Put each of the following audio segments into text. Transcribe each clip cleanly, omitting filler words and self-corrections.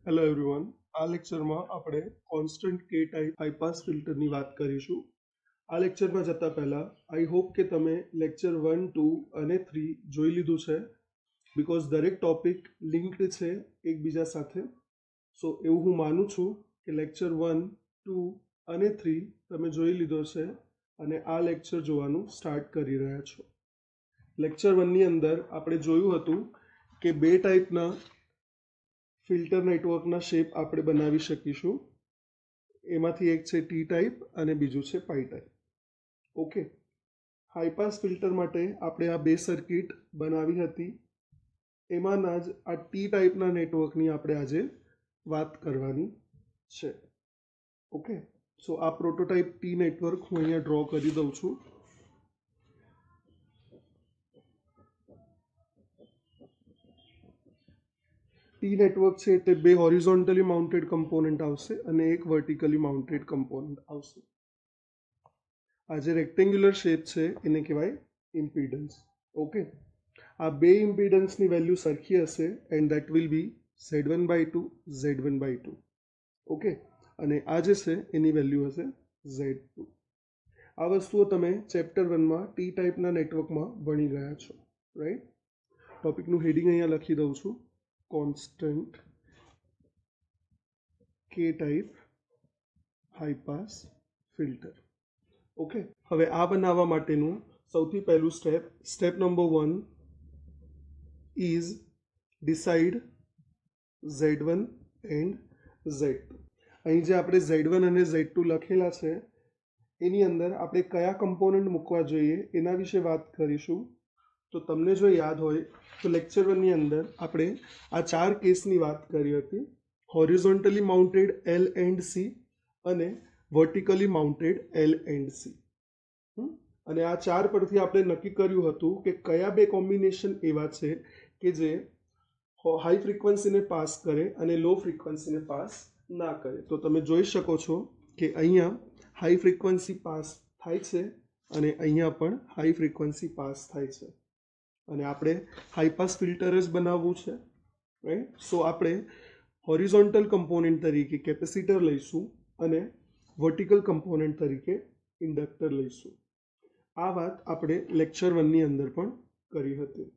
Hello everyone, આ લેક્ચરમાં આપણે કોન્સ્ટન્ટ કે ટાઈપ હાઈ પાસ ફિલ્ટરની વાત કરીશું. આ લેક્ચરમાં જતા પહેલા આઈ હોપ કે તમે લેક્ચર 1, 2 અને 3 જોઈ લીધું છે, બીકોઝ દરેક ટોપિક લિંક્ડ છે એકબીજા સાથે. સો એવું હું માનું છું કે લેક્ચર 1, 2 અને 3 તમે જોઈ લીધો છે અને આ લેક્ચર જોવાનું સ્ટાર્ટ કરી રહ્યા છો. લેક્ચર 1ની અંદર આપણે જોયું હતું કે બે ટાઈપના ફિલ્ટર નેટવર્કના શેપ આપણે બનાવી શકીશું. એમાંથી એક છે ટી ટાઈપ અને બીજું છે પાઈ ટાઈપ. ઓકે, હાઈપાસ ફિલ્ટર માટે આપણે આ બે સર્કિટ બનાવી હતી. એમાંના જ આ ટી ટાઈપના નેટવર્કની આપણે આજે વાત કરવાની છે. ઓકે, સો આ પ્રોટોટાઇપ ટી નેટવર્ક હું અહીંયા ડ્રો કરી દઉં છું. ટી નેટવર્ક છે તે બે હોરિઝોન્ટલી માઉન્ટેડ કમ્પોનન્ટ આવશે અને એક વર્ટિકલી માઉન્ટેડ કમ્પોનન્ટ આવશે. આ જે રેક્ટેન્ગ્યુલર શેપ છે એને કહેવાય ઇમ્પિડન્સ. ઓકે, આ બે ઇમ્પિડન્સની વેલ્યુ સરખી હશે and that will B Z1/2 Z1/2. Okay, અને આ જે છે એની વેલ્યુ હશે Z2. આ વસ્તુઓ તમે ચેપ્ટર 1માં ટી ટાઈપના નેટવર્કમાં ભણી ગયા છો, રાઈટ? ટોપિકનું હેડિંગ અહીંયા લખી દઉં છું, કોન્સ્ટન્ટ કે type high pass filter. Okay, હવે આ બનાવવા માટેનું સૌથી પહેલું step number 1 is decide Z1 and Z2. અહીં જે આપણે Z1 અને Z2 લખેલા છે એની અંદર આપણે કયા કમ્પોનન્ટ મૂકવા જોઈએ એના વિશે વાત કરીશું. તો તમને જો યાદ હોય તો લેક્ચર 1ની અંદર આપણે આ ચાર કેસની વાત કરી હતી: horizontally mounted L and C અને vertically mounted L and C. અને આ ચાર પરથી આપણે નક્કી કર્યું હતું કે કયા બે કોમ્બિનેશન એવા છે કે જે હાઈ ફ્રીક્વન્સીને પાસ કરે અને લો ફ્રીક્વન્સીને પાસ ના કરે. તો તમે જોઈ શકો છો કે અહીંયા હાઈ ફ્રીક્વન્સી પાસ થાય છે અને અહીંયા પણ હાઈ ફ્રીક્વન્સી પાસ થાય છે અને આપણે હાઈ પાસ ફિલ્ટર જ બનાવવું છે, રાઈટ? સો આપણે હોરિઝોન્ટલ કમ્પોનન્ટ તરીકે કેપેસિટર લઈશું અને વર્ટિકલ કમ્પોનન્ટ તરીકે ઇન્ડક્ટર લઈશું. આ વાત આપણે લેક્ચર 1ની અંદર પણ કરી હતી,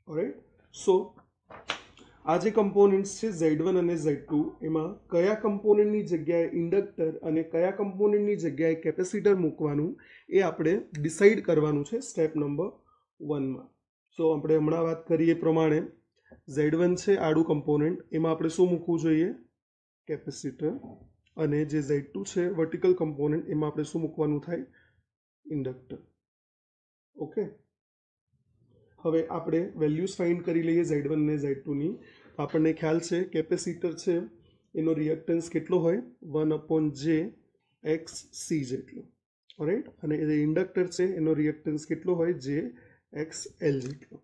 ઓલરાઈટ? સો આ જે કમ્પોનન્ટ્સ છે Z1 અને Z2, એમાં કયા કમ્પોનન્ટની જગ્યાએ ઇન્ડક્ટર અને કયા કમ્પોનન્ટની જગ્યાએ કેપેસિટર મૂકવાનું એ આપણે ડિસાઇડ કરવાનું છે સ્ટેપ નંબર 1માં. સો આપણે હમણાં વાત કરીએ એ પ્રમાણે Z1 છે આડું કમ્પોનન્ટ, એમાં આપણે શું મૂકવું જોઈએ? કેપેસિટર. અને જે Z2 છે વર્ટિકલ કમ્પોનન્ટ, એમાં આપણે શું મૂકવાનું થાય? ઇન્ડક્ટર. ઓકે, હવે આપણે વેલ્યુઝ ફાઇન્ડ કરી લઈએ Z1 અને Z2ની. આપણને ખ્યાલ છે કેપેસિટર છે એનો રિએક્ટન્સ કેટલો હોય? 1/JXC જેટલો, ઓલરાઈટ? અને ઇન્ડક્ટર છે એનો રિએક્ટન્સ કેટલો હોય? JXL જેટલો.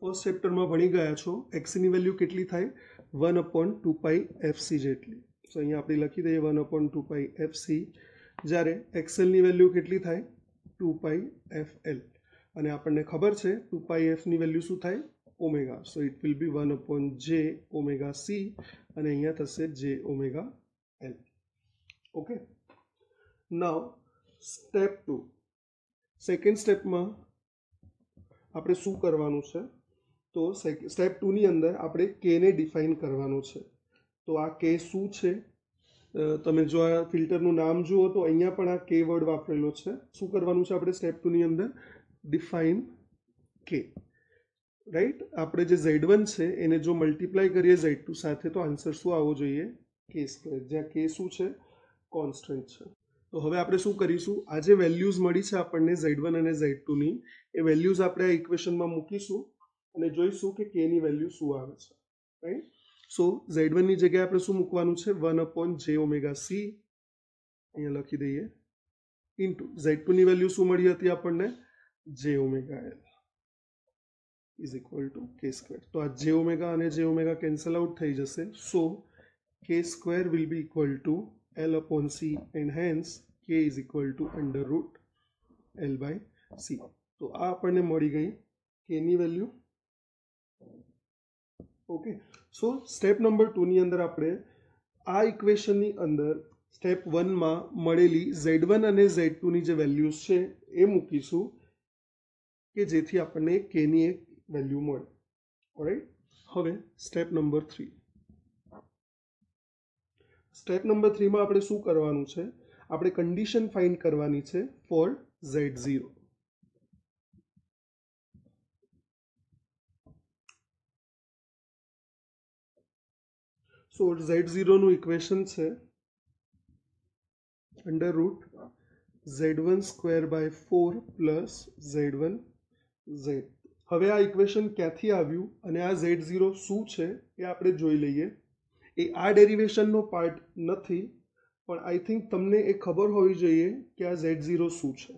ફર્સ્ટ ચેપ્ટરમાં ભણી ગયા છો XCની વેલ્યુ કેટલી થાય? 1/2πFC જેટલી. સો અહીંયા આપણે લખી દઈએ 1/2πFC. જ્યારે XLની વેલ્યુ કેટલી થાય? 2πFL. અને આપણને ખબર છે 2πFની વેલ્યુ શું થાય? Omega. So it will B 1/jωC અને અહીંયા થશે jωL. ઓકે, નાઉ સ્ટેપ 2. સેકન્ડ સ્ટેપમાં આપણે શું કરવાનું છે? તો સ્ટેપ 2ની અંદર આપણે કેને ડિફાઇન કરવાનું છે. તો આ કે શું છે? તમે જો આ ફિલ્ટરનું નામ જુઓ તો અહીંયા પણ આ કે વર્ડ વાપરેલો છે. શું કરવાનું છે આપણે સ્ટેપ 2ની અંદર? ડિફાઇન કે, રાઈટ? આપણે જે Z1 છે એને જો મલ્ટીપ્લાય કરીએ Z2 સાથે તો આન્સર શું આવવો જોઈએ? K², જ્યાં કે શું છે? કોન્સ્ટન્ટ છે. તો હવે આપણે શું કરીશું? આ જે વેલ્યુઝ મળી છે આપણને Z1 અને Z2ની, એ વેલ્યુઝ આપણે આ ઇક્વેશનમાં મૂકીશું અને જોઈશું કે કેની વેલ્યુ શું આવે છે, રાઈટ? સો Z1ની જગ્યાએ આપણે શું મૂકવાનું છે? 1/jωC અહીંયા લખી દઈએ, ઇન્ટુ Z2ની વેલ્યુ શું મળી હતી આપણને? jωL is equal two K². તો આ jω અને jω કેન્સલ આઉટ થઈ જશે. So K² will be equal to L/C and hence K is equal to √L/C. તો આ આપણને મળી ગઈ કેની value. Okay, so step number 2 ની અંદર આપણે આ ઇક્વેશનની અંદર સ્ટેપ 1 માં મળેલી z1 અને z2 ની જે વેલ્યુઝ છે એ મૂકીશું કે જેથી આપણને k ની એક વેલ્યુ મળે. ઓલરાઈટ, હવે સ્ટેપ નંબર 3. સ્ટેપ નંબર 3 માં આપણે શું કરવાનું છે? આપણે કન્ડિશન ફાઇન્ડ કરવાની છે ફોર z0. સો z0 નું ઇક્વેશન છે under root z1 square by 4 plus z1 z. હવે આ ઇક્વેશન ક્યાંથી આવ્યું અને આ z0 શું છે એ આપણે જોઈ લઈએ. એ આ ડેરિવેશનનો પાર્ટ નથી, પણ આઈ થિંક તમને એ ખબર હોવી જોઈએ કે આ z0 શું છે.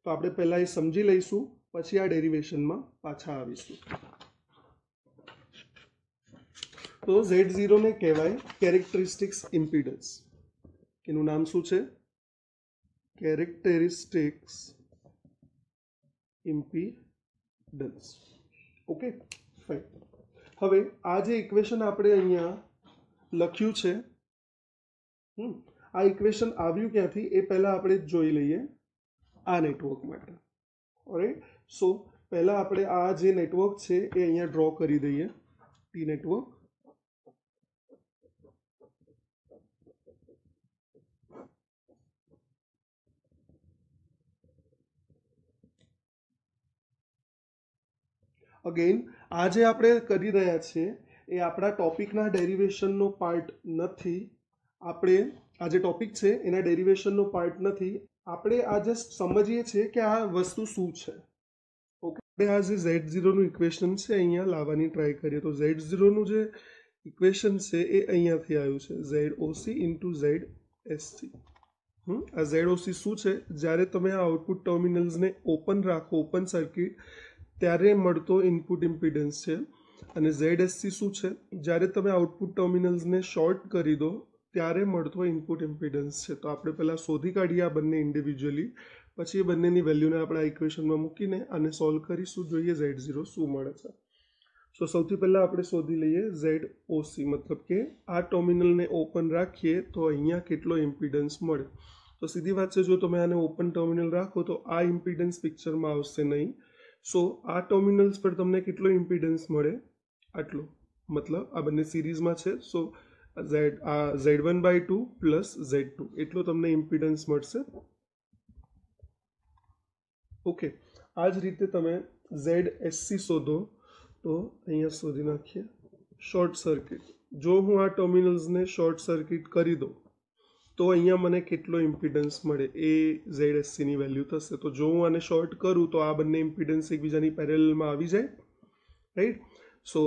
તો આપણે પહેલાં એ સમજી લઈશું, પછી આ ડેરિવેશનમાં પાછા આવીશું. તો z0 ને કહેવાય કેરેક્ટરિસ્ટિક્સ ઇમ્પિડન્સ. એનું નામ શું છે? Characteristics impedance. Okay, fine. હવે આ જે ઇક્વેશન આપણે અહીંયા લખ્યું છે, આ ઇક્વેશન આવ્યું ક્યાંથી એ પહેલાં આપણે જોઈ લઈએ આ નેટવર્ક માટે. ઓલરાઈટ, સો પહેલાં આપણે આ જે નેટવર્ક છે એ અહીંયા ડ્રો કરી દઈએ, ટી નેટવર્ક. અગેન આ જે આપણે કરી રહ્યા છીએ એ આપણા ટોપિકના ડેરિવેશનનો પાર્ટ નથી. આપણે આ જે ટોપિક છે એના ડેરિવેશનનો પાર્ટ નથી. આપણે આ જસ્ટ સમજીએ છીએ કે આ વસ્તુ શું છે. ઓકે, આપણે આ જે z0 નું ઇક્વેશન છે અહીંયા લાવવાની ટ્રાય કરીએ. તો z0 નું જે ઇક્વેશન છે એ અહીંયાથી આવ્યું છે, ZOC ઇન્ટુ ZSC. આ ZOC શું છે? જ્યારે તમે આ આઉટપુટ ટર્મિનલ્સને ઓપન રાખો, ઓપન સર્કિટ, ત્યારે મળતો ઇનપુટ ઇમ્પિડન્સ છે. અને ZSC શું છે? જ્યારે તમે આઉટપુટ ટર્મિનલ્સને શોર્ટ કરી દો ત્યારે મળતો ઇનપુટ ઇમ્પિડન્સ છે. તો આપણે પહેલાં શોધી કાઢીએ આ બંને ઇન્ડિવિજ્યુઅલી, પછી એ બંનેની વેલ્યુને આપણે આ ઇક્વેશનમાં મૂકીને આને સોલ્વ કરીશું, જોઈએ z0 શું મળે છે. સો સૌથી પહેલાં આપણે શોધી લઈએ ZOC, મતલબ કે આ ટર્મિનલને ઓપન રાખીએ તો અહીંયા કેટલો ઇમ્પિડન્સ મળે. તો સીધી વાત છે, જો તમે આને ઓપન ટર્મિનલ રાખો તો આ ઇમ્પિડન્સ પિક્ચરમાં આવશે નહીં. સો આ ટર્મિનલ્સ પર તમને કેટલો ઇમ્પિડન્સ મળે? આટલો. મતલબ આ બંને સિરીઝમાં છે, સો z1/2 પ્લસ z2 એટલો તમને ઇમ્પિડન્સ મળશે. ઓકે, આ જ રીતે તમે ZSC શોધો. તો અહીંયા શોધી નાખીએ શોર્ટ સર્કિટ. જો હું આ ટર્મિનલ્સને શોર્ટ સર્કિટ કરી દઉં તો અહીંયા મને કેટલો ઇમ્પિડન્સ મળે એ ZSCની વેલ્યુ થશે. તો જો હું આને શોર્ટ કરું તો આ બંને ઇમ્પિડન્સ એકબીજાની પેરેલલમાં આવી જાય, right. So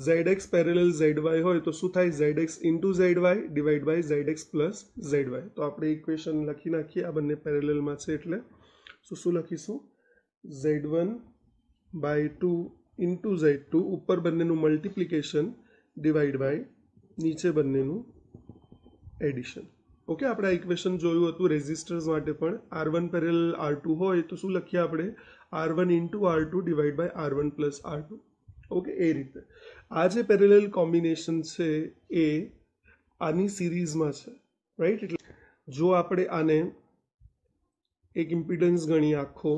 ZX parallel ZY હોય તો શું થાય? ZX into ZY divide by ZX plus ZY. તો આપણે ઇક્વેશન લખી નાખીએ, આ બંને પેરેલલમાં છે એટલે. શું લખીશું? Z1/2 ઇન્ટુ Z2, ઉપર બંનેનું મલ્ટિપ્લિકેશન ડિવાઈડ બાય નીચે બંનેનું એડિશન. ઓકે, આપણે આ ઇક્વેશન જોયું હતું રેઝિસ્ટર્સ માટે પણ. R1 પેરેલલ R2 હોય તો શું લખીએ આપણે? R1 into R2 divide by R1 plus R2. Okay, એ રીતે આ જે પેરેલલ કોમ્બિનેશન છે એ આની સિરીઝમાં છે, રાઈટ. એટલે જો આપણે આને એક ઇમ્પિડન્સ ગણીએ આખો,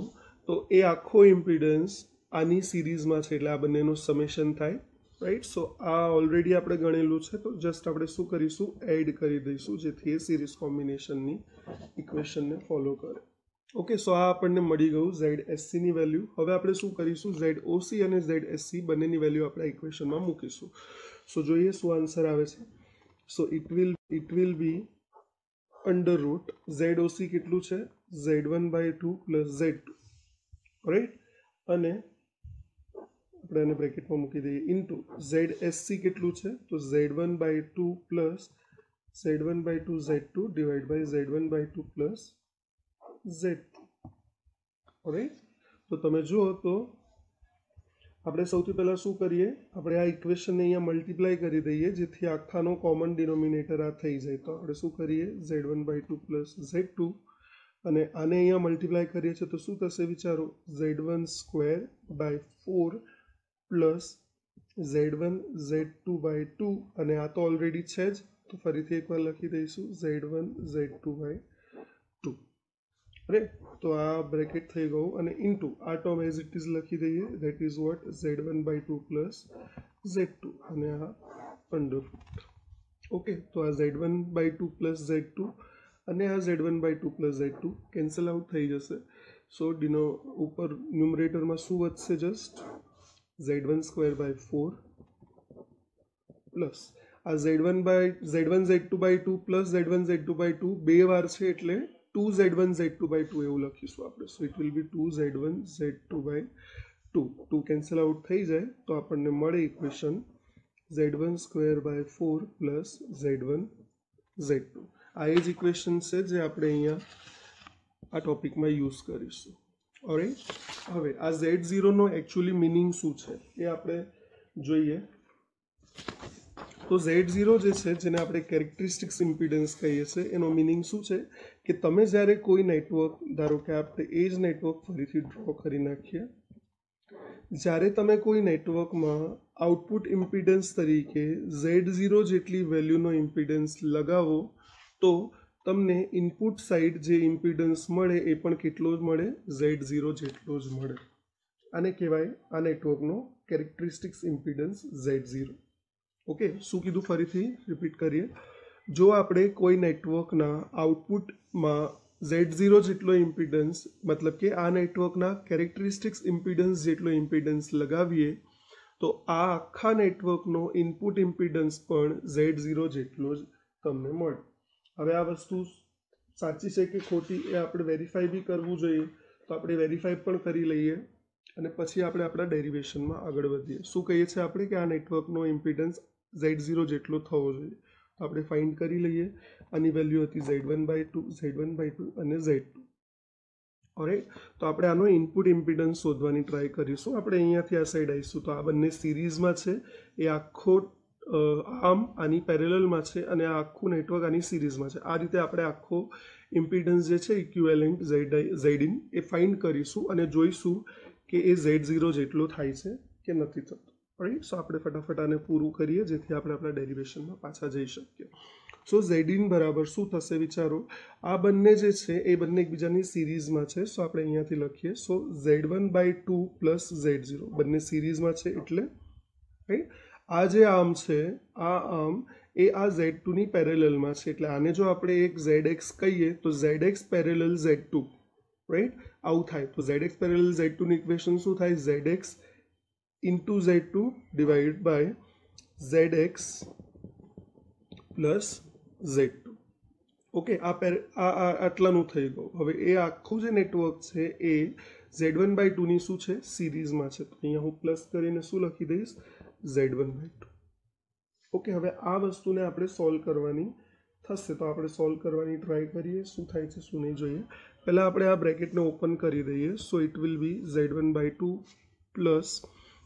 તો એ આખો ઇમ્પિડન્સ આની સિરીઝમાં છે, એટલે આ બંનેનો સમેશન થાય, રાઈટ. સો આ ઓલરેડી આપણે ગણેલું છે, તો જસ્ટ આપણે શું કરીશું? એડ કરી દઈશું, જેથી એ સિરીઝ કોમ્બિનેશનની ઇક્વેશનને ફોલો કરે. ઓકે, સો આ આપણને મળી ગયું ZSCની વેલ્યુ. હવે આપણે શું કરીશું? ZOC અને ZSC બંનેની વેલ્યુ આપણે ઇક્વેશનમાં મૂકીશું. સો જોઈએ શું આન્સર આવે છે. સો it will B under route ZOC કેટલું છે? Z1/2 plus Z2, right. અને આપણે એને બ્રેકેટમાં મૂકી દઈએ ઇન્ટુ ZSC કેટલું છે? તો Z1/2 plus Z1/2 Z2 divide by Z1/2 plus Z2. Right. તો તમે જુઓ તો આપણે સૌથી પહેલાં શું કરીએ? આપણે આ ઇક્વેશનને અહીંયા મલ્ટીપ્લાય કરી દઈએ, જેથી આખાનો કોમન ડિનોમિનેટર આ થઈ જાય. તો આપણે શું કરીએ? Z1/2 પ્લસ Z2, અને આને અહીંયા મલ્ટીપ્લાય કરીએ છીએ તો શું થશે વિચારો? Z1 square by 4 plus Z1 Z2 by 2 અને આ તો ઓલરેડી છે જ, તો ફરીથી એકવાર લખી દઈશું Z1 Z2 by 2. રાઈટ, તો આ બ્રેકેટ થઈ ગયું અને ઇન્ટુ આ ટર્મ એઝ ઇટ ઇઝ લખી દઈએ, that is what Z1 by 2 plus Z2 અને આ અંડર રૂટ. ઓકે, તો આ Z1 by 2 પ્લસ Z2 અને આ Z1 by 2 plus Z2 cancel out થઈ જશે. સો ઉપર ન્યુમરેટરમાં શું વધશે? Just Z1 square by 4 plus આ Z1 Z2 by 2 plus Z1 Z2 by 2 બે વાર છે એટલે 2Z1 Z2 by 2 એવું લખીશું આપણે. સો it will B 2Z1 Z2 by 2. 2 cancel out થઈ જાય તો આપણને મળે equation Z1 square by 4 plus Z1 Z2. આ એ જ ઇક્વેશન છે જે આપણે અહીંયા આ ટોપિકમાં યુઝ કરીશું. ઓલરાઈટ, હવે આ Z0નો એકચ્યુઅલી મિનિંગ શું છે એ આપણે જોઈએ. તો Z0 જે છે, જેને આપણે કેરેક્ટરિસ્ટિક્સ ઇમ્પિડન્સ કહીએ છીએ, એનો મિનિંગ શું છે કે તમે જ્યારે કોઈ નેટવર્ક, ધારો કે આપણે એ જ નેટવર્ક ફરીથી ડ્રો કરી નાખીએ, જ્યારે તમે કોઈ નેટવર્કમાં આઉટપુટ ઇમ્પિડન્સ તરીકે Z0 જેટલી વેલ્યુનો ઇમ્પિડન્સ લગાવો તો તમને ઇનપુટ સાઇડ જે ઇમ્પિડન્સ મળે એ પણ કેટલો જ મળે? Z0 જેટલો જ મળે. આને કહેવાય આ નેટવર્કનો કેરેક્ટરિસ્ટિક્સ ઇમ્પિડન્સ Z0. ઓકે, શું કીધું ફરીથી રિપીટ કરીએ. જો આપણે કોઈ નેટવર્કના આઉટપુટમાં Z0 જેટલો ઇમ્પિડન્સ, મતલબ કે આ નેટવર્કના કેરેક્ટરિસ્ટિક્સ ઇમ્પિડન્સ જેટલો ઇમ્પિડન્સ લગાવીએ તો આ આખા નેટવર્કનો ઇનપુટ ઇમ્પિડન્સ પણ Z0 જેટલો જ તમને મળે. હવે આ વસ્તુ સાચી છે કે ખોટી એ આપણે વેરીફાઈ બી કરવું જોઈએ, તો આપણે વેરીફાઈ પણ કરી લઈએ અને પછી આપણે આપણા ડેરિવેશનમાં આગળ વધીએ. શું કહીએ છીએ આપણે કે આ નેટવર્કનો ઇમ્પિડન્સ Z0 જેટલો થવો જોઈએ. તો આપણે ફાઇન્ડ કરી લઈએ. આની વેલ્યુ હતી Z1 by 2, Z1 by 2 અને Z2. ઓલરાઈટ, તો આપણે આનો ઇનપુટ ઇમ્પિડન્સ શોધવાની ટ્રાય કરીશું. આપણે અહીંયાથી આ સાઈડ આવીશું તો આ બંને સિરીઝમાં છે, એ આખો આમ આની પેરેલલમાં છે અને આ આખું નેટવર્ક આની સિરીઝમાં છે. આ રીતે આપણે આખો ઇમ્પિડન્સ જે છે ઇક્વિવેલન્ટ Zin એ ફાઇન્ડ કરીશું અને જોઈશું કે એ Z0 જેટલો થાય છે કે નથી થતો. રાઈટ, સો આપણે ફટાફટ આને પૂરું કરીએ જેથી આપણે આપણા ડેરિવેશનમાં પાછા જઈ શકીએ. સો Zin બરાબર શું થશે વિચારો. આ બંને જે છે એ બંને એકબીજાની સિરીઝમાં છે. સો આપણે અહીંયાથી લખીએ. સો Z1 by 2 પ્લસ Z0 બંને સિરીઝમાં છે એટલે રાઈટ. આ જે આર્મ છે, આ આર્મ એ આ Z2ની પેરેલલમાં છે એટલે આને જો આપણે એક ZX કહીએ તો ZX પેરેલલ Z2. રાઈટ, આવું થાય. તો ZX પેરેલલ Z2ની ઇક્વેશન શું થાય? ZX into Z2 divided by ZX plus Z2. Okay, આટલાનું થઈ ગયું. હવે એ આખું જે નેટવર્ક છે એ Z1 by 2ની શું છે? સિરીઝમાં છે. તો અહીંયા હું પ્લસ કરીને શું લખી દઈશ? Z1 by 2. ઓકે, હવે આ વસ્તુને આપણે સોલ્વ કરવાની થશે તો આપણે સોલ્વ કરવાની ટ્રાય કરીએ. શું થાય છે શું નહીં જોઈએ. પહેલાં આપણે આ બ્રેકેટને ઓપન કરી દઈએ. So it will be Z1 by 2 plus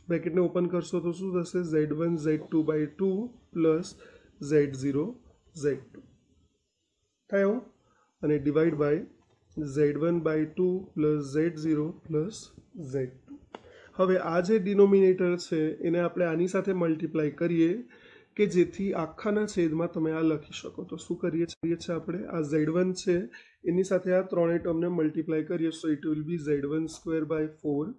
બ્રેકેટને ઓપન કરશો તો શું થશે? Z1 Z2 by 2 plus Z0 Z2 થયો અને divide by Z1 by 2 plus Z0 plus Z2. હવે આ જે ડિનોમિનેટર છે એને આપણે આની સાથે મલ્ટીપ્લાય કરીએ કે જેથી આખાના છેદમાં તમે આ લખી શકો. તો શું કરીએ છીએ આપણે? આ Z1 છે એની સાથે આ ત્રણેય ટર્મને મલ્ટીપ્લાય કરીએ. So it will be Z1 square by 4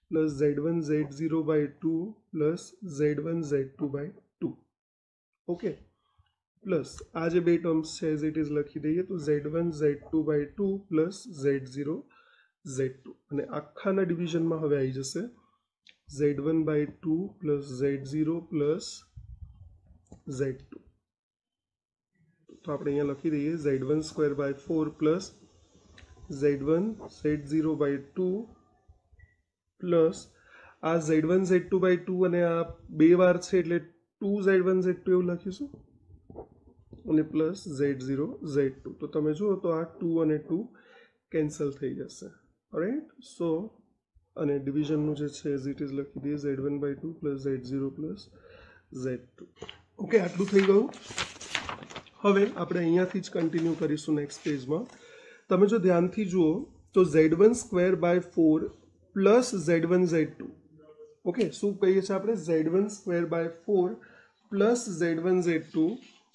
plus Z1 Z0 by 2 plus Z1 Z2 by 2. Okay, plus આ જે બે ટર્મ્સ છે એઝ ઇટ ઇઝ લખી દઈએ. તો Z1 Z2 by 2 plus Z0 Z2 અને આખાના ડિવિઝનમાં હવે આવી જશે Z1 by 2 plus Z0 plus Z2. તો આપણે અહીંયા લખી દઈએ Z1 square by 4 plus Z1 Z0 by 2 plus આ Z1 Z2 by 2 અને આ બે વાર છે એટલે 2Z1 Z2 એવું લખીશું અને પ્લસ Z0 Z2. તો તમે જુઓ તો આ 2 અને 2 કેન્સલ થઈ જશે. રાઈટ, સો અને ડિવિઝનનું જે છે એઝ ઇટ ઇઝ લખી દઈએ Z1 by 2 plus Z0 plus Z2. Okay, આટલું થઈ ગયું. હવે આપણે અહીંયાથી જ કન્ટિન્યુ કરીશું નેક્સ્ટ પેજમાં. તમે જો ધ્યાનથી જુઓ તો Z1 square by 4 plus Z1 Z2. Okay, શું કહીએ છીએ આપણે? Z1² / 4 પ્લસ Z1Z2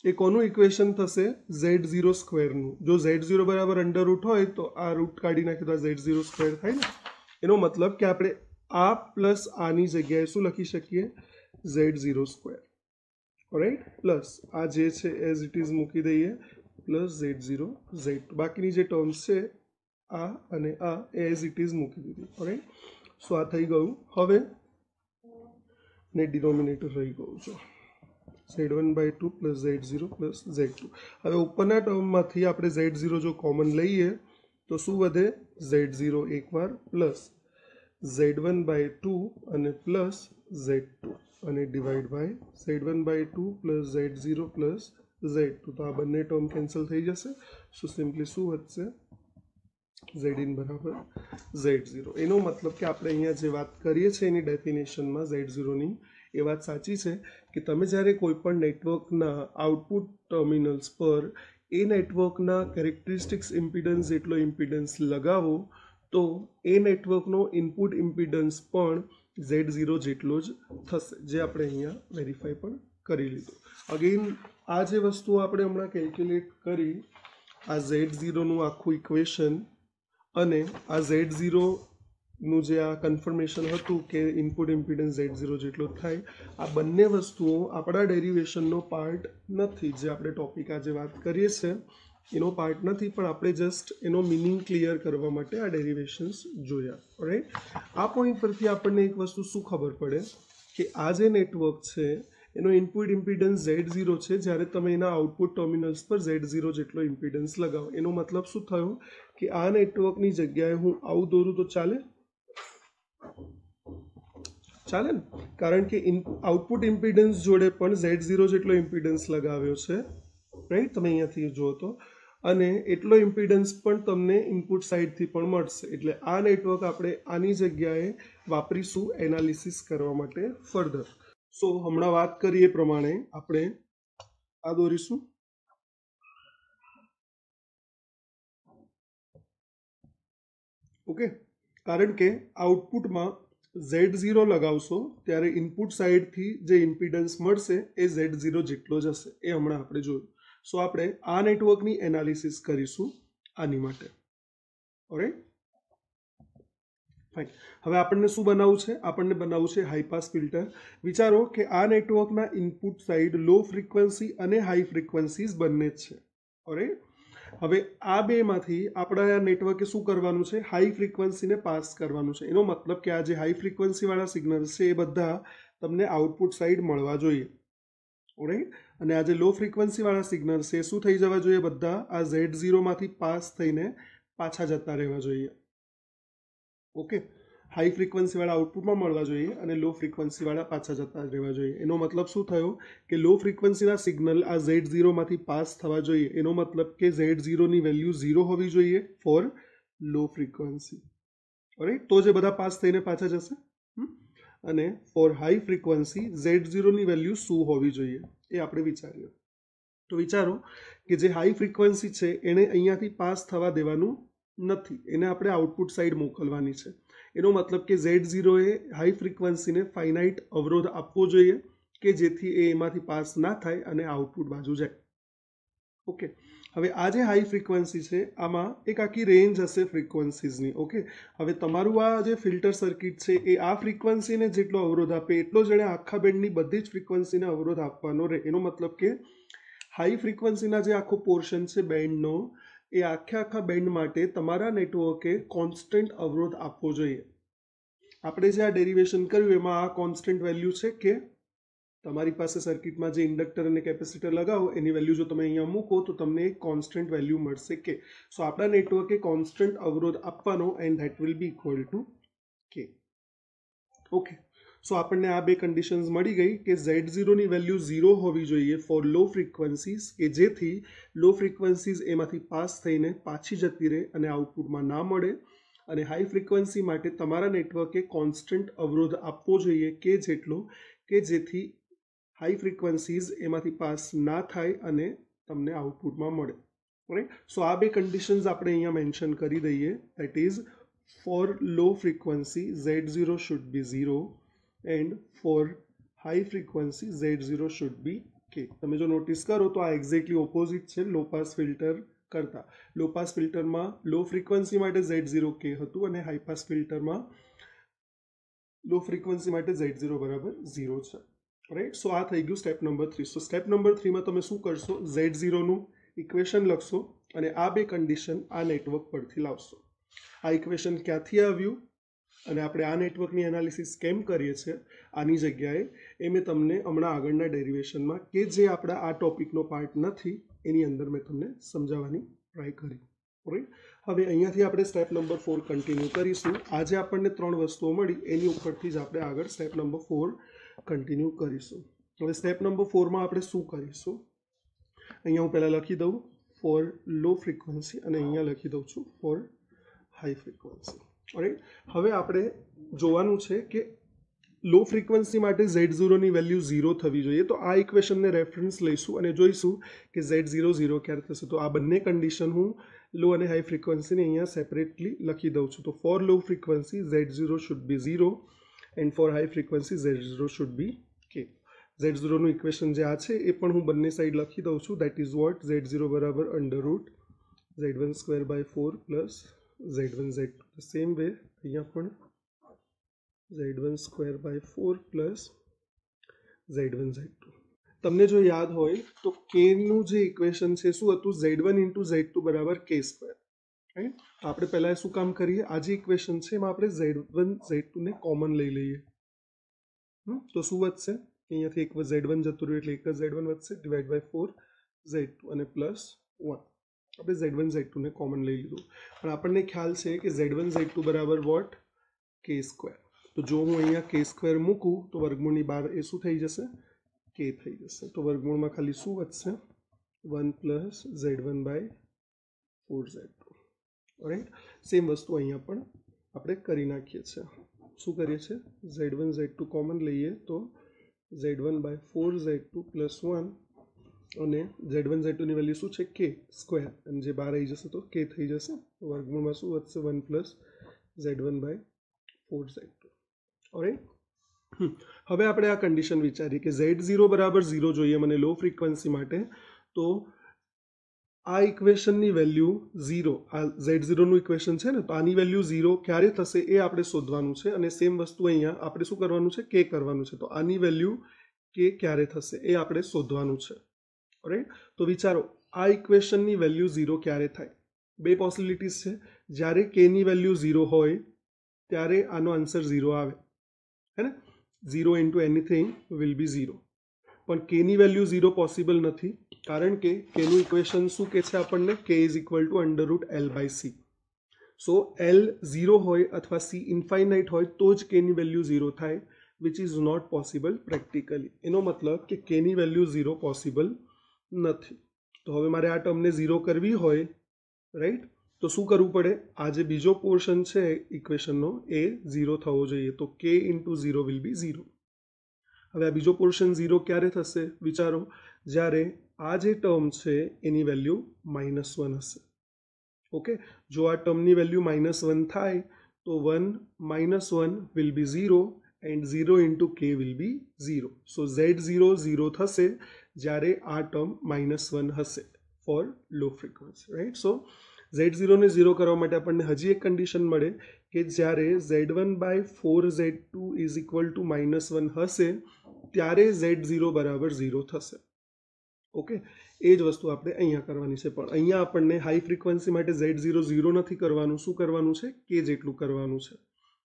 એ કોનું ઇક્વેશન થશે? Z0² નું. જો Z0 બરાબર અંડર રૂટ હોય તો આ રૂટ કાઢી નાખીએ તો આ Z0² થાય ને. એનો મતલબ કે આપણે આ પ્લસ આની જગ્યાએ શું લખી શકીએ? Z0². રાઈટ, પ્લસ આ જે છે એઝ ઇટ ઇઝ મૂકી દઈએ, પ્લસ Z0Z2. બાકીની જે ટર્મ્સ છે આ અને આ એઝ ઇટ ઇઝ મૂકી દીધી. રાઈટ, સો આ થઈ ગયું. હવે ને ડિનોમિનેટર રહી ગયું છે Z1/2 plus Z0 plus Z2. હવે ઉપરના ટર્મમાંથી આપણે Z0 જો કોમન લઈએ તો શું વધે? Z0 એકવાર પ્લસ Z1/2 અને પ્લસ Z2 અને divide by Z1/2 plus Z0 plus Z2. તો આ બંને ટર્મ કેન્સલ થઈ જશે. સો સિમ્પલી શું વધશે? Zin બરાબર Z0. એનો મતલબ કે આપણે અહીંયા જે વાત કરીએ છીએ એની ડેફિનેશનમાં Z0ની એ વાત સાચી છે કે તમે જ્યારે કોઈ પણ નેટવર્કના આઉટપુટ ટર્મિનલ્સ પર એ નેટવર્કના કેરેક્ટરિસ્ટિક્સ ઇમ્પિડન્સ જેટલો ઇમ્પિડન્સ લગાવો તો એ નેટવર્કનો ઇનપુટ ઇમ્પિડન્સ પણ Z0 જેટલો જ થશે, જે આપણે અહીંયા વેરીફાઈ પણ કરી લીધું. અગેન આ જે વસ્તુઓ આપણે હમણાં કેલ્ક્યુલેટ કરી, આ Z0નું આખું ઇક્વેશન અને આ Z0નું જે આ કન્ફર્મેશન હતું કે ઇનપુટ ઇમ્પિડન્સ Z0 જેટલો થાય, આ બંને વસ્તુઓ આપણા ડેરિવેશનનો પાર્ટ નથી. જે આપણે ટોપિક આજે વાત કરીએ છીએ એનો પાર્ટ નથી, પણ આપણે જસ્ટ એનો મિનિંગ ક્લિયર કરવા માટે આ ડેરિવેશન્સ જોયા. રાઈટ, આ પોઈન્ટ પરથી આપણને એક વસ્તુ શું ખબર પડે કે આ જે નેટવર્ક છે એનો ઇનપુટ ઇમ્પિડન્સ Z0 છે જ્યારે તમે એના આઉટપુટ ટર્મિનલ્સ પર Z0 જેટલો ઇમ્પિડન્સ લગાવો. એનો મતલબ શું થયો કે આ નેટવર્કની જગ્યાએ હું આવું દોરું તો ચાલે? ચાલે ને, કારણ કે આઉટપુટ ઇમ્પિડન્સ જોડે પણ Z0 જેટલો ઇમ્પિડન્સ લગાવ્યો છે. રાઈટ, તમે અહીંયાથી જુઓ તો, અને એટલો ઇમ્પિડન્સ પણ તમને ઇનપુટ સાઇડથી પણ મળશે. એટલે આ નેટવર્ક આપણે આની જગ્યાએ વાપરીશું એનાલિસિસ કરવા માટે ફર્ધર. સો હમણાં વાત કરીએ પ્રમાણે આપણે આ દોરીશું. ઓકે, કારણ કે આઉટપુટમાં Z0 લગાવશો ત્યારે ઇનપુટ સાઇડથી જે ઇમ્પિડન્સ મળશે એ Z0 જેટલો જ હશે. એ હમણાં આપણે જોયું. સો આપણે આ નેટવર્કની એનાલિસિસ કરીશું આની માટે. Alright, fine. હવે આપણને શું બનાવવું છે? આપણને બનાવવું છે હાઈ પાસ ફિલ્ટર. વિચારો કે આ નેટવર્કના ઇનપુટ સાઇડ લો ફ્રીક્વન્સી અને હાઈ ફ્રીક્વન્સીઝ બંને જ છે. ઓલરાઈટ, હવે આ બેમાંથી આપણા નેટવર્કે શું કરવાનું છે? હાઈ ફ્રીક્વન્સીને પાસ કરવાનું છે. એનો મતલબ કે આ જે હાઈ ફ્રીક્વન્સીવાળા સિગ્નલ્સ છે એ બધા તમને આઉટપુટ સાઇડ મળવા જોઈએ. ઓલરાઈટ, અને આ જે લો ફ્રીક્વન્સીવાળા સિગ્નલ્સ છે શું થઈ જવા જોઈએ? બધા આ Z0માંથી પાસ થઈને પાછા જતા રહેવા જોઈએ. ઓકે, હાઈ ફ્રીક્વન્સીવાળા આઉટપુટમાં મળવા જોઈએ અને લો ફ્રીક્વન્સીવાળા પાછા જતા રહેવા જોઈએ. એનો મતલબ શું થયો કે લો ફ્રીક્વન્સીના સિગ્નલ આ Z0માંથી પાસ થવા જોઈએ. એનો મતલબ કે Z0ની વેલ્યુ 0 હોવી જોઈએ ફોર લો ફ્રીક્વન્સી. ઓલરાઈટ, તો જે બધા પાસ થઈને પાછા જશે. અને ફોર હાઈ ફ્રીક્વન્સી Z0ની વેલ્યુ શું હોવી જોઈએ એ આપણે વિચારીએ. તો વિચારો કે જે હાઈ ફ્રીક્વન્સી છે એને અહીંયાથી પાસ થવા દેવાનું નથી, એને આપણે આઉટપુટ સાઇડ મોકલવાની છે. એનો મતલબ કે Z0 એ હાઈ ફ્રીક્વન્સીને ફાઇનાઇટ અવરોધ આપવો જોઈએ કે જેથી એ એમાંથી પાસ ના થાય અને આઉટપુટ બાજુ જાય. ઓકે, હવે આ જે હાઈ ફ્રીક્વન્સી છે આમાં એક આખી રેન્જ હશે ફ્રીક્વન્સીઝની. ઓકે, હવે તમારું આ જે ફિલ્ટર સર્કિટ છે એ આ ફ્રીક્વન્સીને જેટલો અવરોધ આપે એટલો જ એણે આખા બેન્ડની બધી જ ફ્રીક્વન્સીને અવરોધ આપવાનો રહે. એનો મતલબ કે હાઈ ફ્રીક્વન્સીના જે આખો પોર્શન છે બેન્ડનો એ આખા બેન્ડ માટે તમારા નેટવર્કે કોન્સ્ટન્ટ અવરોધ આપવો જોઈએ. આપણે જે આ ડેરિવેશન કર્યું એમાં આ કોન્સ્ટન્ટ વેલ્યુ છે કે તમારી પાસે સર્કિટમાં જે ઇન્ડક્ટર અને કેપેસિટર લગાવો એની વેલ્યુ જો તમે અહીંયા મૂકો તો તમને એક કોન્સ્ટન્ટ વેલ્યુ મળશે કે. સો આપણા નેટવર્કે કોન્સ્ટન્ટ અવરોધ આપવાનો and that will be equal two કે. ઓકે, સો આપણને આ બે કન્ડિશન્સ મળી ગઈ કે Z0ની વેલ્યુ 0 હોવી જોઈએ ફોર લો ફ્રીક્વન્સીઝ કે જેથી લો ફ્રીક્વન્સીઝ એમાંથી પાસ થઈને પાછી જતી રહે અને આઉટપુટમાં ના મળે. અને હાઈ ફ્રીક્વન્સી માટે તમારા નેટવર્કે કોન્સ્ટન્ટ અવરોધ આપવો જોઈએ કે જેટલો કે જેથી હાઈ ફ્રીક્વન્સીઝ એમાંથી પાસ ના થાય અને તમને આઉટપુટમાં મળે. રાઈટ, સો આ બે કન્ડિશન્સ આપણે અહીંયા મેન્શન કરી દઈએ. That is for low frequency Z0 should be 0 and for high frequency Z0 should be K. તમે જો નોટિસ કરો તો આ એક્ઝેક્ટલી ઓપોઝિટ છે લો પાસ ફિલ્ટર કરતા. લો પાસ ફિલ્ટરમાં લો ફ્રીક્વન્સી માટે Z0 કે હતું અને હાઈ પાસ ફિલ્ટરમાં લો ફ્રીક્વન્સી માટે Z0 બરાબર 0 છે. રાઈટ. સો આ થઈ ગયું સ્ટેપ નંબર 3. સો સ્ટેપ નંબર 3 માં તમે શું કરશો, Z0 નું ઇક્વેશન લખશો અને આ બે કન્ડિશન આ નેટવર્ક પરથી લાવશો. આ ઇક્વેશન ક્યાંથી આવ્યું અને આપણે આ નેટવર્કની એનાલિસિસ કેમ કરીએ છીએ આની જગ્યાએ એ મેં તમને હમણાં આગળના ડેરિવેશનમાં કે જે આપણા આ ટોપિકનો પાર્ટ નથી એની અંદર મેં તમને સમજાવવાની ટ્રાય કરી. રાઈટ. હવે અહીંયાથી આપણે સ્ટેપ નંબર 4 કન્ટિન્યુ કરીશું. આજે આપણને 3 વસ્તુઓ મળી એની ઉપરથી જ આપણે આગળ સ્ટેપ નંબર 4 કન્ટિન્યુ કરીશું. હવે સ્ટેપ નંબર 4માં આપણે શું કરીશું, અહીંયા હું પહેલાં લખી દઉં ફોર લો ફ્રીક્વન્સી અને અહીંયા લખી દઉં છું ફોર હાઈ ફ્રીક્વન્સી. રાઈટ. હવે આપણે જોવાનું છે કે લો ફ્રીક્વન્સી માટે Z0 ની વેલ્યુ 0 થવી જોઈએ. તો આ ઇક્વેશનને રેફરન્સ લઈશું અને જોઈશું કે Z0 0 ક્યારે થશે. તો આ બંને કન્ડિશન હું લો અને હાઈ ફ્રીક્વન્સીને અહીંયા સેપરેટલી લખી દઉં છું. તો for low frequency Z0 should be 0 and for high frequency Z0 should be K. Z0 નું ઇક્વેશન જે આ છે એ પણ હું બંને સાઈડ લખી દઉં છું. દેટ ઇઝ વોટ, Z0 બરાબર under root Z1 square by 4 plus Z1 Z2. The same way અહીંયા પણ Z1 square by 4 plus Z1 Z2. તમને જો યાદ હોય તો k નું જે ઇક્વેશન છે શું હતું, Z1 ઇન્ટુ Z2 બરાબર k સ્ક્વેર. રાઈટ. આપણે પહેલાં શું કામ કરીએ, આ જે ઇક્વેશન છે એમાં આપણે Z1 Z2 ને કોમન લઈ લઈએ. તો શું વધશે, અહીંયાથી એક Z1 જતું રહ્યું એટલે એક જ Z1 વધશે ડિવાઈડ બાય 4 Z2 અને પ્લસ 1. આપણે Z1 Z2 ને કોમન લઈ લીધું પણ આપણને ખ્યાલ છે કે Z1 Z2 બરાબર વોટ, k સ્ક્વેર. તો જો હું અહીંયા k સ્ક્વેર મૂકું તો વર્ગમૂળની બહાર એ શું થઈ જશે, k થઈ જશે. તો વર્ગમૂળમાં ખાલી શું વધશે, 1 plus Z1 by 4 Z2. Right. Same વસ્તુ અહીંયા પણ આપણે કરી નાખીએ છીએ. શું કરીએ છીએ, Z1 Z2 કોમન લઈએ તો Z1 બાય 4 Z2 પ્લસ 1 અને Z1 Z2 ની વેલ્યુ શું છે, k સ્ક્વેર, અને જે બહાર આવી જશે તો k થઈ જશે. વર્ગમૂળમાં શું વધશે, 1 plus Z1 by 4 Z2. Alright. હવે આપણે આ કન્ડિશન વિચારીએ કે Z0 બરાબર 0 જોઈએ મને લો ફ્રીક્વન્સી માટે. તો આ ઇક્વેશનની વેલ્યુ 0, આ Z0 નું ઇક્વેશન છે ને, તો આની વેલ્યુ 0 ક્યારે થશે એ આપણે શોધવાનું છે. અને સેમ વસ્તુ અહીંયા આપણે શું કરવાનું છે, k કરવાનું છે. તો આની વેલ્યુ k ક્યારે થશે એ આપણે શોધવાનું છે. રાઈટ. તો વિચારો આ ઇક્વેશનની વેલ્યુ 0 ક્યારે થાય. બે પોસિબિલિટીઝ છે. જ્યારે k ની વેલ્યુ 0 હોય ત્યારે આનો આન્સર 0 આવે, હે ને. 0 ઇન્ટુ એનીથિંગ વિલ બી 0. પણ k ની વેલ્યુ 0 પોસિબલ નથી કારણ કે k નું ઇક્વેશન શું કે છે આપણને, k is equal to under root L by C. સો L 0 હોય અથવા C ઇન્ફાઇનાઇટ હોય તો જ k ની વેલ્યુ 0 થાય, which is not possible practically. એનો મતલબ કે k ની વેલ્યુ 0 પોસિબલ નથી. તો હવે મારે આ ટર્મને 0 કરવી હોય, રાઈટ, તો શું કરવું પડે, આ જે બીજો પોર્શન છે ઇક્વેશનનો એ 0 થવો જોઈએ. તો k ઇન્ટુ 0 વિલ બી 0. હવે આ બીજો પોર્શન 0 ક્યારે થશે, વિચારો, જ્યારે આ જે ટર્મ છે એની વેલ્યુ -1 હશે. ઓકે. જો આ ટર્મની વેલ્યુ -1 થાય તો 1 -1 will be 0 and 0 into k will be 0. So Z0 0 થશે જ્યારે આ ટર્મ -1 હશે ફોર લો ફ્રીક્વન્સી. રાઈટ. સો Z0 ને 0 કરવા માટે આપણને હજી એક કન્ડિશન મળે કે જ્યારે Z1 by 4 Z2 is equal two -1 હશે ત્યારે Z0 બરાબર 0 થશે. ઓકે. એ જ વસ્તુ આપણે અહીંયા કરવાની છે. પણ અહીંયા આપણને હાઈ ફ્રીક્વન્સી માટે Z0 0 નથી કરવાનું, શું કરવાનું છે, k જેટલું કરવાનું છે.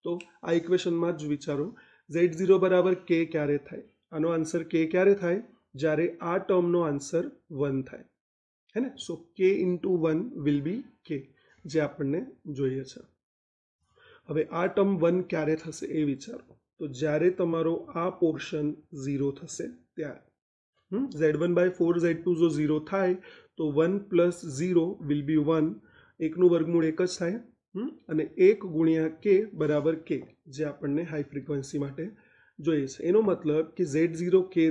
તો આ ઇક્વેશનમાં જ વિચારો, Z0 બરાબર k ક્યારે થાય, આનો આન્સર k ક્યારે થાય, જ્યારે આ ટર્મનો આન્સર 1 થાય, હે ને. સો k into 1 will be k, જે આપણને જોઈએ છે. હવે આ ટર્મ 1 ક્યારે થશે એ વિચારો. તો જ્યારે તમારો આ પોર્શન 0 થશે ત્યારે. Z1 બાય 4 Z2 જો 0 થાય તો 1 પ્લસ 0 વિલ બી 1. એકનું વર્ગમૂળ એક જ થાય અને 1 ગુણ્યા k બરાબર k, જે આપણને હાઈ ફ્રીક્વન્સી માટે જોઈએ છે. એનો મતલબ કે Z0 k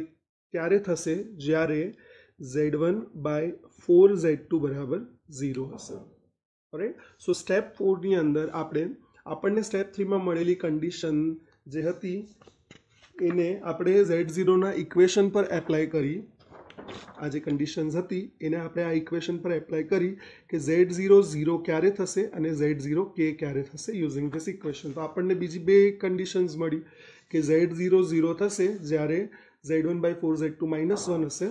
ત્યારે થશે જ્યારે Z1 બાય 4 Z2 બરાબર 0 હશે. રાઈટ. સો સ્ટેપ 4 ની અંદર આપણને સ્ટેપ 3 માં મળેલી કન્ડિશન જે હતી એને આપણે Z0ના ઇક્વેશન પર એપ્લાય કરી, આ જે કન્ડિશન્સ હતી એને આપણે આ ઇક્વેશન પર એપ્લાય કરી કે Z0 0 ક્યારે થશે અને Z0 K ક્યારે થશે યુઝિંગ ધીસ ઇક્વેશન. તો આપણને બીજી બે કન્ડિશન્સ મળી કે Z0 0 થશે જ્યારે Z1/4 Z2 -1 હશે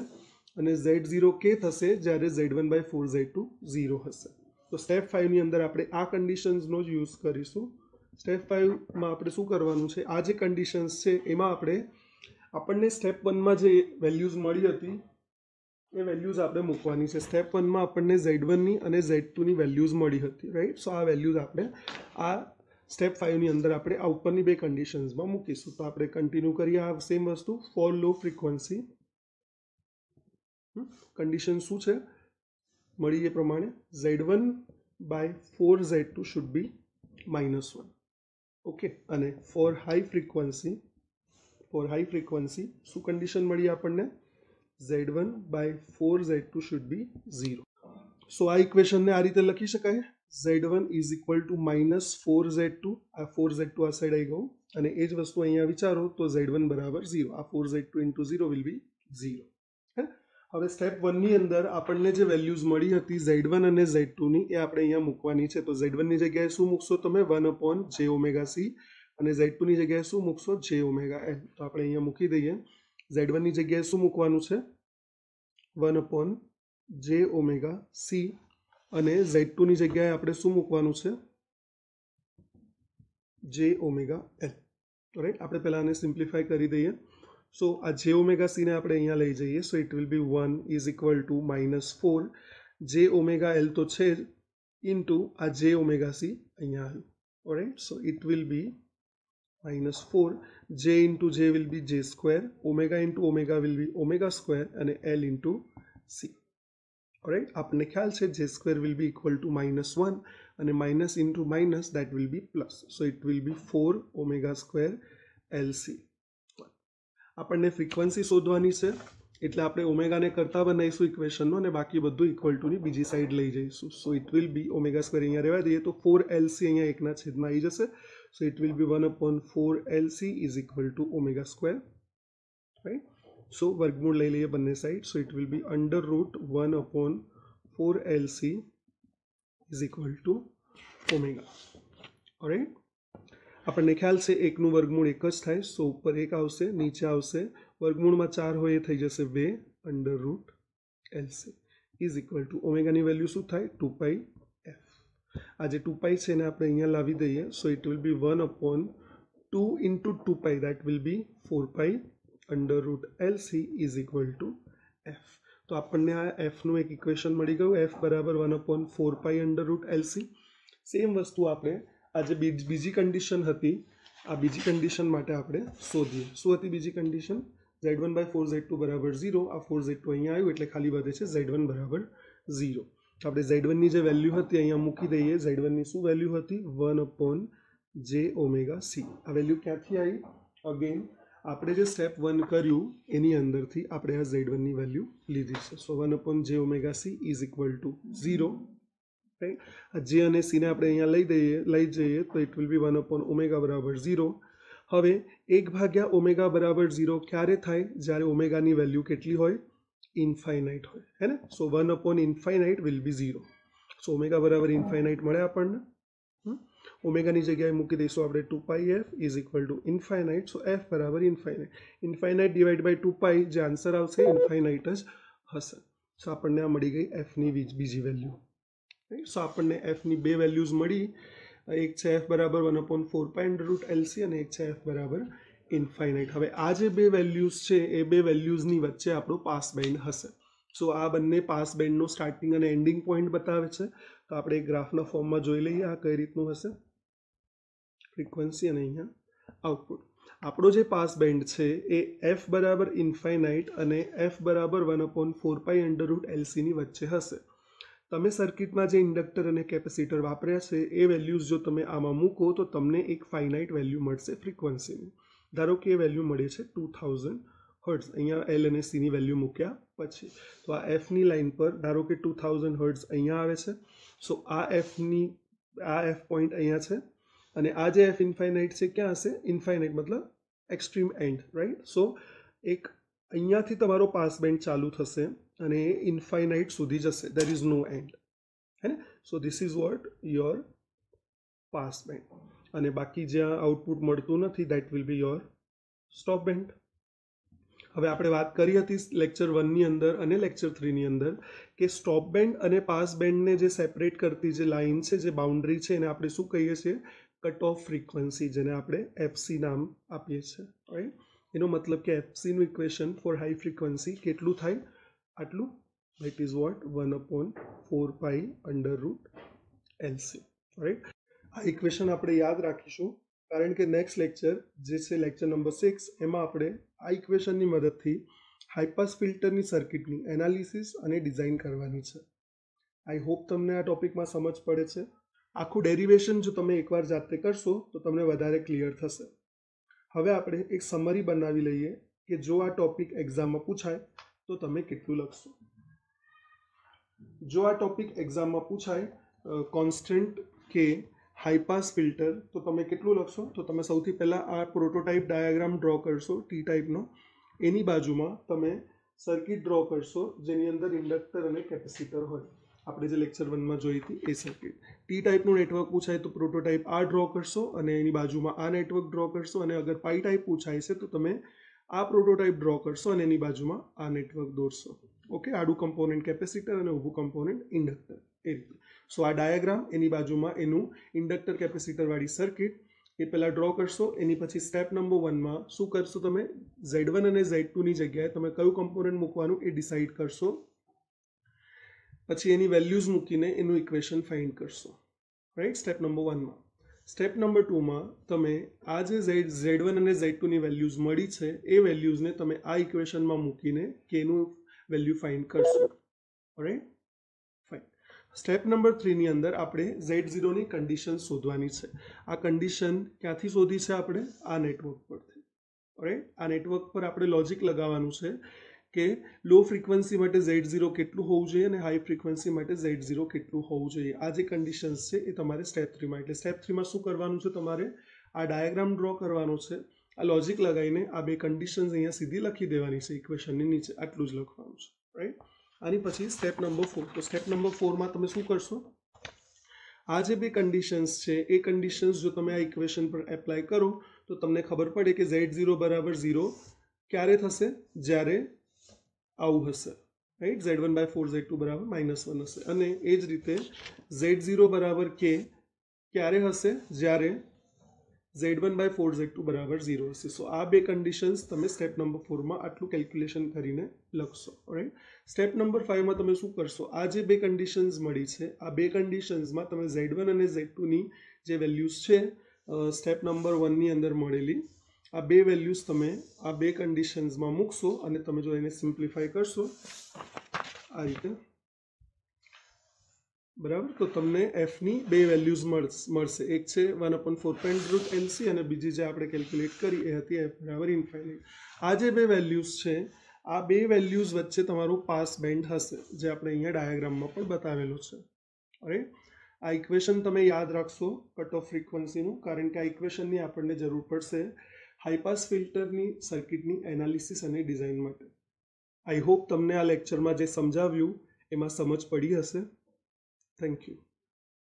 અને Z0 K થશે જ્યારે Z1/4 Z2 0 હશે. તો સ્ટેપ 5ની અંદર આપણે આ કન્ડિશન્સનો જ યુઝ કરીશું. સ્ટેપ 5માં આપણે શું કરવાનું છે, આ જે કન્ડિશન્સ છે એમાં આપણને સ્ટેપ 1માં જે વેલ્યુઝ મળી હતી એ વેલ્યુઝ આપણે મૂકવાની છે. સ્ટેપ 1માં આપણને Z1ની અને Z2ની વેલ્યુઝ મળી હતી, રાઈટ. સો આ વેલ્યુઝ આપણે આ સ્ટેપ 5ની અંદર આપણે આ ઉપરની બે કન્ડિશન્સમાં મૂકીશું. તો આપણે કન્ટિન્યુ કરીએ આ સેમ વસ્તુ. ફોર લો ફ્રીક્વન્સી કન્ડિશન શું છે મળી એ પ્રમાણે Z1/4 Z2 should be -1. Okay, અને ફોર હાઈ ફ્રીક્વન્સી શું કન્ડિશન મળી આપણને Z1/4 Z2 શુડ બી 0. સો આ ઇક્વેશનને આ રીતે લખી શકાય, Z1 is equal two -4 Z2, આ 4 Z2 આ સાઈડ આવી ગયું અને એ જ વસ્તુ અહીંયા વિચારો તો Z1 બરાબર 0, આ 4 Z2 ઇન્ટુ 0 વિલ બી 0. હવે સ્ટેપ 1ની અંદર આપણને જે વેલ્યુઝ મળી હતી Z1 અને Z2ની એ આપણે અહીંયા મૂકવાની છે. તો Z1ની જગ્યાએ શું મૂકશો તમે 1/jωc અને Z2ની જગ્યાએ શું મૂકશો jωL. તો આપણે અહીંયા મૂકી દઈએ. Z1ની જગ્યાએ શું મૂકવાનું છે 1/jωc અને Z2ની જગ્યાએ આપણે શું મૂકવાનું છે jωL. રાઈટ, આપણે પહેલાં આને સિમ્પ્લિફાય કરી દઈએ. સો આ jωc ને આપણે અહીંયા લઈ જઈએ. સો it will B 1 is equal two -4 jωL તો છે જ ઇન્ટુ આ jωc અહીંયા આવ્યું. Alright, so it will B -4 j into j will be j square, omega into omega will be omega square અને L ઇન્ટુ c. ઓલરાઈટ, આપણને ખ્યાલ છે j square will be equal two -1 અને minus into minus that will B plus. So it will B 4 omega square LC. આપણને frequency શોધવાની છે એટલે આપણે ઓમેગાને કરતા બનાવીશું ઇક્વેશનનો અને બાકી બધું ઇક્વલ ટુની બીજી સાઈડ લઈ જઈશું. સો it will B omega square અહીંયા રહેવા દઈએ તો 4LC અહીંયા એકના છેદમાં આવી જશે. So it will be 1/4LC is equal to omega square, right. So વર્ગમૂળ લઈ લઈએ બંને side. So it will be √1/4LC is equal to omega. Alright, આપણને ખ્યાલ છે એકનું વર્ગમૂળ એક જ થાય. સો ઉપર એક આવશે, નીચે આવશે, વર્ગમૂળમાં 4 હોય એ થઈ જશે 2 √LC ઇઝ ઇક્વલ ટુ ઓમેગાની વેલ્યુ શું થાય 2πf. આ જે 2π છે એને આપણે અહીંયા લાવી દઈએ. So it will be 1/2 into 2π that will be 4π √LC is equal to f. તો આપણને આ fનું એક ઇક્વેશન મળી ગયું, f બરાબર 1/4π √LC. સેમ વસ્તુ આપણે આ જે બીજી કન્ડિશન હતી આ બીજી કન્ડિશન માટે આપણે શોધીએ. શું હતી બીજી કન્ડિશન? Z1/4 Z2 બરાબર 0. આ 4 Z2 અહીંયા આવ્યું એટલે ખાલી વધે છે Z1 બરાબર 0. આપણે Z1ની જે વેલ્યુ હતી અહીંયા મૂકી દઈએ. Z1ની શું વેલ્યુ હતી 1/jωc. આ વેલ્યુ ક્યાંથી આવી? અગેન આપણે જે સ્ટેપ 1 કર્યું એની અંદરથી આપણે આ Z1ની વેલ્યુ લીધી છે. સો 1/jωc is equal two 0. Right, આ જે અને સી ને આપણે અહીંયા લઈ જઈએ તો ઇટ વિલ બી 1/ω બરાબર 0. હવે 1/ω બરાબર 0 ક્યારે થાય? જ્યારે ઓમેગાની વેલ્યુ કેટલી હોય? ઇન્ફાઇનાઇટ હોય, હે ને. સો 1/∞ વિલ બી 0. સો ઓમેગા બરાબર ઇન્ફાઇનાઇટ મળે આપણને. ઓમેગાની જગ્યાએ મૂકી દઈશું આપણે 2πf is equal two infinite. So f બરાબર ઇન્ફાઇનાઇટ. ઇન્ફાઇનાઇટ ડિવાઇડ બાય 2π જે આન્સર આવશે ઇન્ફાઇનાઇટ જ હશે. સો આપણને આ મળી ગઈ fની બીજી વેલ્યુ. સો આપણને fની બે વેલ્યુઝ મળી. એક છે f બરાબર 1/4π √LC અને એક છે f બરાબર ઇન્ફાઇનાઇટ. હવે આ જે બે વેલ્યુઝ છે એ બે વેલ્યુઝની વચ્ચે આપણો પાસ બેન્ડ હશે. સો આ બંને પાસ બેન્ડનો સ્ટાર્ટિંગ અને એન્ડિંગ પોઈન્ટ બતાવે છે. તો આપણે એક ગ્રાફના ફોર્મમાં જોઈ લઈએ આ કઈ રીતનું હશે. ફ્રીક્વન્સી અને અહીંયા આઉટપુટ. આપણો જે પાસ બેન્ડ છે એ f બરાબર ઇન્ફાઇનાઇટ અને f બરાબર 1/4π √LC ની વચ્ચે હશે. તમે સર્કિટમાં જે ઇન્ડક્ટર અને કેપેસિટર વાપર્યા છે એ વેલ્યુઝ જો તમે આમાં મૂકો તો તમને એક ફાઇનાઇટ વેલ્યુ મળશે ફ્રીક્વન્સીની. ધારો કે એ વેલ્યુ મળે છે 2000 હર્ટ્ઝ. અહીંયા એલ અને સીની વેલ્યુ મૂક્યા પછી તો આ એફની લાઇન પર ધારો કે 2000 હર્ટ્ઝ અહીંયા આવે છે. સો આ એફ પોઈન્ટ અહીંયા છે અને આ જે એફ ઇન્ફાઇનાઇટ છે ક્યાં હશે? ઇન્ફાઇનાઇટ મતલબ એક્સ્ટ્રીમ એન્ડ, રાઈટ. સો એક અહીંયાથી તમારો પાસ બેન્ડ ચાલુ થશે અને એ ઇન્ફાઇનાઇટ સુધી જશે, દેર ઇઝ નો એન્ડ, હે ને. So this is what your pass band. અને બાકી જ્યાં આઉટપુટ મળતું નથી that will B your stop band. હવે આપણે વાત કરી હતી લેક્ચર 1ની અંદર અને લેક્ચર 3ની અંદર કે સ્ટોપ બેન્ડ અને પાસ બેન્ડને જે સેપરેટ કરતી જે લાઇન છે, જે બાઉન્ડ્રી છે, એને આપણે શું કહીએ છીએ? કટ ઓફ ફ્રીક્વન્સી, જેને આપણે એફસી નામ આપીએ છીએ, રાઈટ. એનો મતલબ કે એફસીનું ઇક્વેશન ફોર હાઈ ફ્રીક્વન્સી કેટલું થાય? આટલું. That is what 1/4π√LC, right. આ ઇક્વેશન આપણે યાદ રાખીશું, કારણ કે નેક્સ્ટ લેક્ચર જે છે લેક્ચર નંબર 6, એમાં આપણે આ ઇક્વેશનની મદદથી હાઈપાસ ફિલ્ટરની સર્કિટની એનાલિસિસ અને ડિઝાઇન કરવાની છે. આઈ હોપ તમને આ ટોપિકમાં સમજ પડે છે. આખું ડેરિવેશન જો તમે એકવાર જાતે કરશો તો તમને વધારે ક્લિયર થશે. હવે આપણે એક સમરી બનાવી લઈએ કે જો આ ટોપિક એક્ઝામમાં પૂછાય તો તમે કેટલું લખશો. જો આ ટોપિક એક્ઝામમાં પૂછાય કોન્સ્ટન્ટ કે હાઈપાસ ફિલ્ટર, તો તમે કેટલું લખશો? તો તમે સૌથી પહેલાં આ પ્રોટોટાઇપ ડાયાગ્રામ ડ્રો કરશો ટી ટાઈપનો. એની બાજુમાં તમે સર્કિટ ડ્રો કરશો જેની અંદર ઇન્ડક્ટર અને કેપેસિટર હોય. આપણે જે લેક્ચર 1માં જોઈ હતી એ સર્કિટ. ટી ટાઈપનું નેટવર્ક પૂછાય તો પ્રોટોટાઇપ આ ડ્રો કરશો અને એની બાજુમાં આ નેટવર્ક ડ્રો કરશો. અને અગર પાઈ ટાઈપ પૂછાય છે તો તમે આ પ્રોટોટાઇપ ડ્રો કરશો અને એની બાજુમાં આ નેટવર્ક દોરશો. ઓકે, આડું કમ્પોનન્ટ કેપેસિટર અને ઊભું કમ્પોનન્ટ ઇન્ડક્ટર, એ રીતે. સો આ ડાયાગ્રામ, એની બાજુમાં એનું ઇન્ડક્ટર કેપેસિટર વાળી સર્કિટ, એ પહેલાં ડ્રો કરશો. એની પછી સ્ટેપ નંબર 1માં શું કરશો? તમે Z1 અને Z2ની જગ્યાએ તમે કયું કમ્પોનન્ટ મૂકવાનું એ ડિસાઇડ કરશો. પછી એની વેલ્યુઝ મૂકીને એનું ઇક્વેશન ફાઇન્ડ કરશો, રાઈટ, સ્ટેપ નંબર 1માં. સ્ટેપ નંબર 2માં તમે આ જે Z1 અને Z2ની વેલ્યુઝ મળી છે એ વેલ્યુઝને તમે આ ઇક્વેશનમાં મૂકીને કે એનું વેલ્યુ ફાઇન્ડ કરશો, રાઈટ. ફાઇન. સ્ટેપ નંબર 3ની અંદર આપણે Z0ની કન્ડિશન શોધવાની છે. આ કન્ડિશન ક્યાંથી શોધી છે આપણે? આ નેટવર્ક પરથી, રાઈટ. આ નેટવર્ક પર આપણે લોજિક લગાવવાનું છે કે લો ફ્રીક્વન્સી માટે Z0 કેટલું હોવું જોઈએ અને હાઈ ફ્રીક્વન્સી માટે Z0 કેટલું હોવું જોઈએ. આ જે કન્ડિશન્સ છે એ તમારે સ્ટેપ 3માં, એટલે સ્ટેપ 3માં શું કરવાનું છે? તમારે આ ડાયાગ્રામ ડ્રો કરવાનો છે. આ લોજિક લગાવીને આ બે કન્ડિશન્સ અહીંયા સીધી લખી દેવાની છે ઇક્વેશનની નીચે. આટલું જ લખવાનું છે, રાઈટ. આની પછી સ્ટેપ નંબર 4. તો સ્ટેપ નંબર 4માં તમે શું કરશો? આ જે બે કન્ડિશન્સ છે એ કન્ડિશન્સ જો તમે આ ઇક્વેશન પર એપ્લાય કરો તો તમને ખબર પડે કે Z0 બરાબર 0 ક્યારે થશે? જ્યારે આવું હશે, રાઈટ. Z1/4 Z2 બરાબર -1 હશે. અને એ જ રીતે Z0 બરાબર K ક્યારે હશે? જ્યારે Z1/4 Z2 બરાબર 0 હશે. સો આ બે કન્ડિશન્સ તમે સ્ટેપ નંબર 4માં આટલું કેલ્ક્યુલેશન કરીને લખશો, રાઈટ. સ્ટેપ નંબર 5માં તમે શું કરશો? આ જે બે કન્ડિશન્સ મળી છે આ બે કન્ડિશન્સમાં તમે Z1 અને Z2ની જે વેલ્યુઝ છે સ્ટેપ નંબર 1ની અંદર મળેલી, આ બે વેલ્યુઝ તમે આ બે કન્ડિશન્સમાં મૂકશો અને તમે જો એને સિમ્પ્લિફાય કરશો આ રીતે, બરાબર, તો તમને એફની બે વેલ્યુઝ મળશે. એક છે 1/4π√LC અને બીજી જે આપણે કેલ્ક્યુલેટ કરી એ હતી F બરાબર ઇન્ફાઇનાઇટ. આ જે બે વેલ્યુઝ છે આ બે વેલ્યુઝ વચ્ચે તમારું પાસ બેન્ડ હશે, જે આપણે અહીંયા ડાયાગ્રામમાં પણ બતાવેલો છે, રાઈટ. આ ઇક્વેશન તમે યાદ રાખશો કટ ઓફ ફ્રીક્વન્સીનું, કારણ કે આ ઇક્વેશનની આપણને જરૂર પડશે હાઈપાસ ફિલ્ટરની સર્કિટની એનાલિસિસ અને ડિઝાઇન માટે. આઈ હોપ તમને આ લેક્ચરમાં જે સમજાવ્યું એમાં સમજ પડી હશે. Thank you.